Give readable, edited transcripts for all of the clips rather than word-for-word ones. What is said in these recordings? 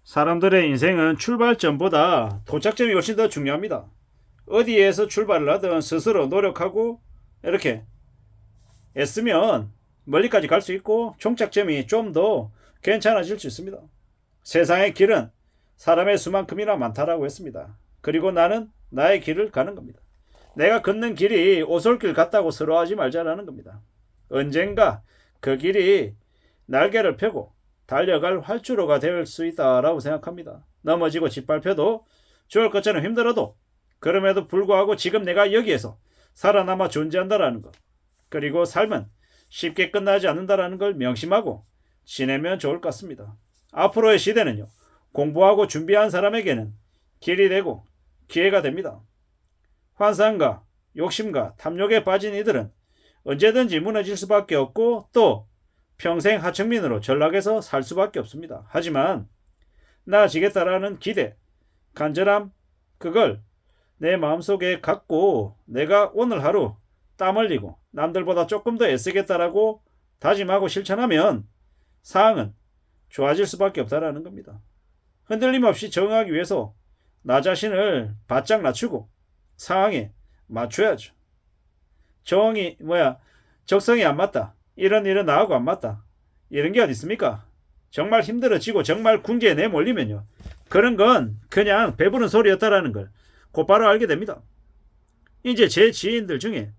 사람들의 인생은 출발점보다 도착점이 훨씬 더 중요합니다. 어디에서 출발을 하든 스스로 노력하고 이렇게 애쓰면 멀리까지 갈 수 있고 종착점이 좀 더 괜찮아질 수 있습니다. 세상의 길은 사람의 수만큼이나 많다라고 했습니다. 그리고 나는 나의 길을 가는 겁니다. 내가 걷는 길이 오솔길 같다고 서러워하지 말자라는 겁니다. 언젠가 그 길이 날개를 펴고 달려갈 활주로가 될 수 있다라고 생각합니다. 넘어지고 짓밟혀도 죽을 것처럼 힘들어도 그럼에도 불구하고 지금 내가 여기에서 살아남아 존재한다라는 것, 그리고 삶은 쉽게 끝나지 않는다라는 걸 명심하고 지내면 좋을 것 같습니다. 앞으로의 시대는요, 공부하고 준비한 사람에게는 길이 되고 기회가 됩니다. 환상과 욕심과 탐욕에 빠진 이들은 언제든지 무너질 수밖에 없고 또 평생 하층민으로 전락해서 살 수밖에 없습니다. 하지만 나아지겠다라는 기대, 간절함, 그걸 내 마음속에 갖고 내가 오늘 하루 땀 흘리고 남들보다 조금 더 애쓰겠다라고 다짐하고 실천하면 상황은 좋아질 수밖에 없다라는 겁니다. 흔들림 없이 적응하기 위해서 나 자신을 바짝 낮추고 상황에 맞춰야죠. 적성이 안 맞다. 이런 일은 나하고 안 맞다. 이런 게 어디 있습니까? 정말 힘들어지고 정말 궁지에 내몰리면요, 그런 건 그냥 배부른 소리였다라는 걸 곧바로 알게 됩니다. 이제 제 지인들 중에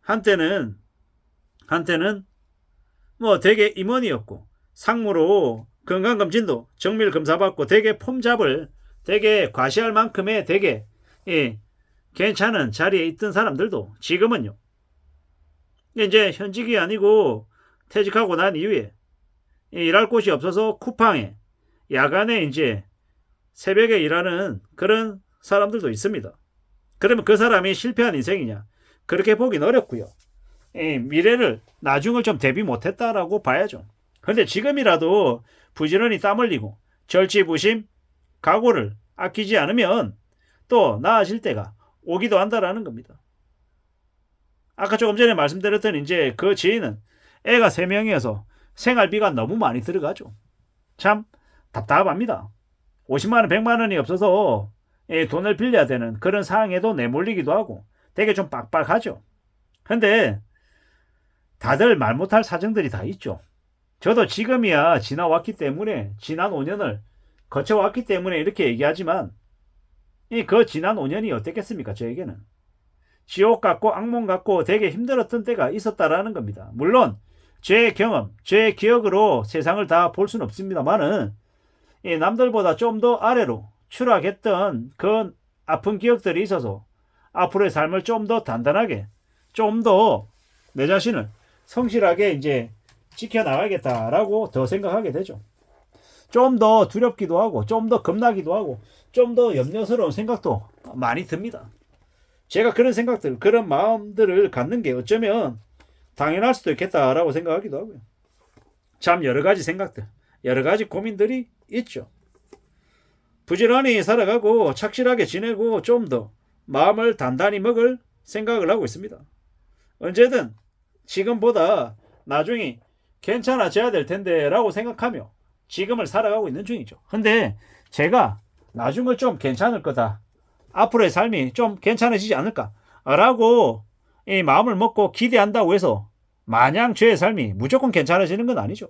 한때는 뭐 되게 임원이었고 상무로 건강검진도 정밀 검사받고 되게 폼잡을 되게 과시할 만큼의 되게 괜찮은 자리에 있던 사람들도 지금은요, 이제 현직이 아니고 퇴직하고 난 이후에 일할 곳이 없어서 쿠팡에 야간에 이제 새벽에 일하는 그런 사람들도 있습니다. 그러면 그 사람이 실패한 인생이냐? 그렇게 보긴 어렵고요. 미래를 나중을 좀 대비 못했다라고 봐야죠. 그런데 지금이라도 부지런히 땀 흘리고 절치부심 각오를 아끼지 않으면 또 나아질 때가 오기도 한다라는 겁니다. 아까 조금 전에 말씀드렸던 이제 그 지인은 애가 3명이어서 생활비가 너무 많이 들어가죠. 참 답답합니다. 50만 원, 100만 원이 없어서 돈을 빌려야 되는 그런 상황에도 내몰리기도 하고 되게 좀 빡빡하죠. 근데 다들 말 못할 사정들이 다 있죠. 저도 지금이야 지나왔기 때문에 지난 5년을 거쳐왔기 때문에 이렇게 얘기하지만 그 지난 5년이 어땠겠습니까? 저에게는 지옥 같고 악몽 같고 되게 힘들었던 때가 있었다라는 겁니다. 물론 제 경험, 제 기억으로 세상을 다 볼 수는 없습니다만은 남들보다 좀 더 아래로 추락했던 그 아픈 기억들이 있어서 앞으로의 삶을 좀 더 단단하게, 좀 더 내 자신을 성실하게 이제 지켜나가겠다라고 더 생각하게 되죠. 좀 더 두렵기도 하고, 좀 더 겁나기도 하고, 좀 더 염려스러운 생각도 많이 듭니다. 제가 그런 생각들, 그런 마음들을 갖는 게 어쩌면 당연할 수도 있겠다라고 생각하기도 하고요. 참 여러 가지 생각들, 여러 가지 고민들이 있죠. 부지런히 살아가고 착실하게 지내고 좀 더 마음을 단단히 먹을 생각을 하고 있습니다. 언제든 지금보다 나중이 괜찮아져야 될 텐데 라고 생각하며 지금을 살아가고 있는 중이죠. 근데 제가 나중을 좀 괜찮을 거다, 앞으로의 삶이 좀 괜찮아지지 않을까 라고 이 마음을 먹고 기대한다고 해서 마냥 저의 삶이 무조건 괜찮아지는 건 아니죠.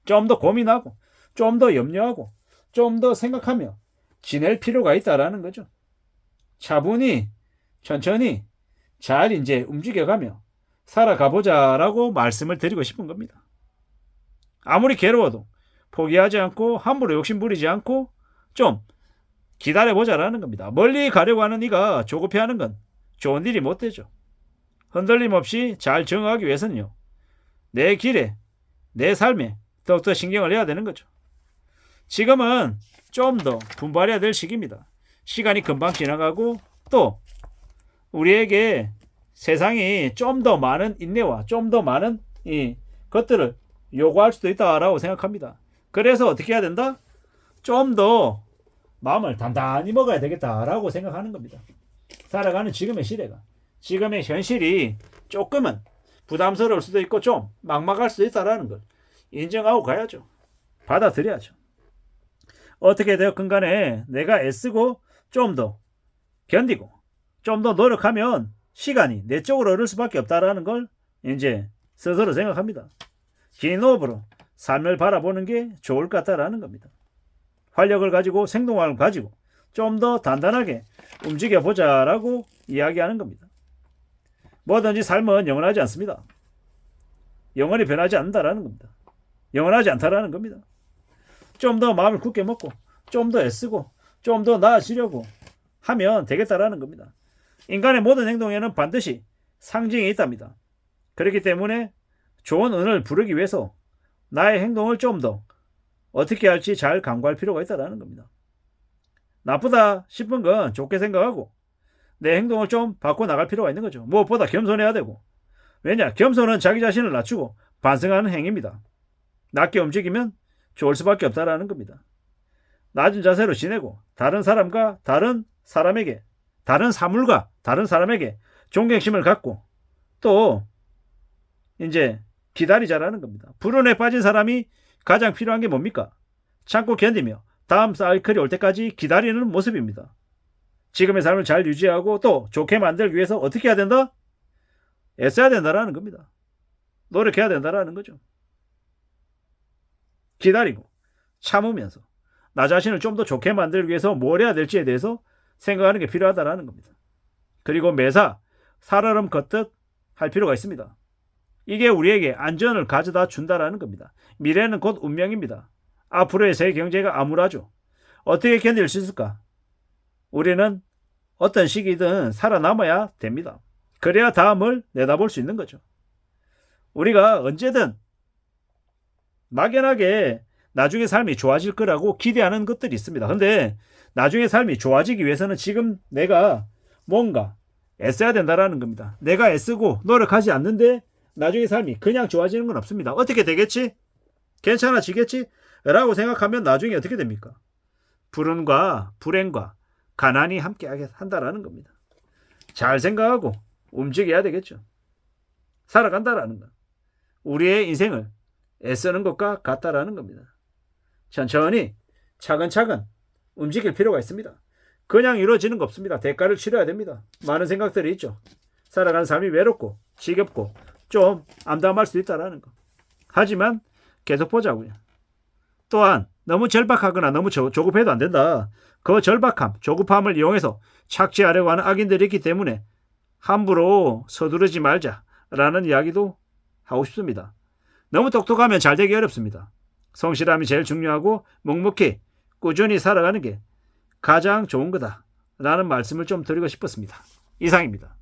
좀 더 고민하고 좀 더 염려하고 좀 더 생각하며 지낼 필요가 있다라는 거죠. 차분히 천천히 잘 이제 움직여가며 살아가보자라고 말씀을 드리고 싶은 겁니다. 아무리 괴로워도 포기하지 않고 함부로 욕심 부리지 않고 좀 기다려보자라는 겁니다. 멀리 가려고 하는 이가 조급해하는 건 좋은 일이 못 되죠. 흔들림 없이 잘 정하기 위해서는요, 내 길에, 내 삶에 더욱더 신경을 내야 되는 거죠. 지금은 좀 더 분발해야 될 시기입니다. 시간이 금방 지나가고 또 우리에게 세상이 좀 더 많은 인내와 좀 더 많은 것들을 요구할 수도 있다라고 생각합니다. 그래서 어떻게 해야 된다? 좀 더 마음을 단단히 먹어야 되겠다라고 생각하는 겁니다. 살아가는 지금의 시대가, 지금의 현실이 조금은 부담스러울 수도 있고 좀 막막할 수도 있다라는 걸 인정하고 가야죠. 받아들여야죠. 어떻게 되었건 간에 내가 애쓰고 좀 더 견디고 좀 더 노력하면 시간이 내 쪽으로 흐를 수밖에 없다라는 걸 이제 스스로 생각합니다. 긴 호흡으로 삶을 바라보는 게 좋을 것 같다라는 겁니다. 활력을 가지고 생동감을 가지고 좀 더 단단하게 움직여 보자라고 이야기하는 겁니다. 뭐든지 삶은 영원하지 않습니다. 영원히 변하지 않는다라는 겁니다. 영원하지 않다라는 겁니다. 좀 더 마음을 굳게 먹고 좀 더 애쓰고 좀 더 나아지려고 하면 되겠다라는 겁니다. 인간의 모든 행동에는 반드시 상징이 있답니다. 그렇기 때문에 좋은 운을 부르기 위해서 나의 행동을 좀 더 어떻게 할지 잘 강구할 필요가 있다는 겁니다. 나쁘다 싶은 건 좋게 생각하고 내 행동을 좀 바꿔나갈 필요가 있는 거죠. 무엇보다 겸손해야 되고, 왜냐? 겸손은 자기 자신을 낮추고 반성하는 행위입니다. 낮게 움직이면 좋을 수밖에 없다는 겁니다. 낮은 자세로 지내고 다른 사람과 다른 사람에게, 다른 사물과 다른 사람에게 존경심을 갖고 또 이제 기다리자라는 겁니다. 불운에 빠진 사람이 가장 필요한 게 뭡니까? 참고 견디며 다음 사이클이 올 때까지 기다리는 모습입니다. 지금의 삶을 잘 유지하고 또 좋게 만들기 위해서 어떻게 해야 된다? 애써야 된다라는 겁니다. 노력해야 된다라는 거죠. 기다리고 참으면서 나 자신을 좀 더 좋게 만들기 위해서 뭘 해야 될지에 대해서 생각하는 게 필요하다라는 겁니다. 그리고 매사 살얼음 걷듯 할 필요가 있습니다. 이게 우리에게 안전을 가져다 준다라는 겁니다. 미래는 곧 운명입니다. 앞으로의 세계 경제가 암울하죠. 어떻게 견딜 수 있을까? 우리는 어떤 시기든 살아남아야 됩니다. 그래야 다음을 내다볼 수 있는 거죠. 우리가 언제든 막연하게 나중에 삶이 좋아질 거라고 기대하는 것들이 있습니다. 근데 나중에 삶이 좋아지기 위해서는 지금 내가 뭔가 애써야 된다라는 겁니다. 내가 애쓰고 노력하지 않는데 나중에 삶이 그냥 좋아지는 건 없습니다. 어떻게 되겠지? 괜찮아지겠지? 라고 생각하면 나중에 어떻게 됩니까? 불운과 불행과 가난이 함께 한다라는 겁니다. 잘 생각하고 움직여야 되겠죠. 살아간다라는 것. 우리의 인생을 애쓰는 것과 같다라는 겁니다. 천천히 차근차근 움직일 필요가 있습니다. 그냥 이루어지는 거 없습니다. 대가를 치러야 됩니다. 많은 생각들이 있죠. 살아가는 삶이 외롭고 지겹고 좀 암담할 수도 있다라는 거. 하지만 계속 보자고요. 또한 너무 절박하거나 너무 조급해도 안 된다. 그 절박함, 조급함을 이용해서 착취하려고 하는 악인들이 있기 때문에 함부로 서두르지 말자라는 이야기도 하고 싶습니다. 너무 똑똑하면 잘 되기 어렵습니다. 성실함이 제일 중요하고 묵묵히 꾸준히 살아가는 게 가장 좋은 거다라는 말씀을 좀 드리고 싶었습니다. 이상입니다.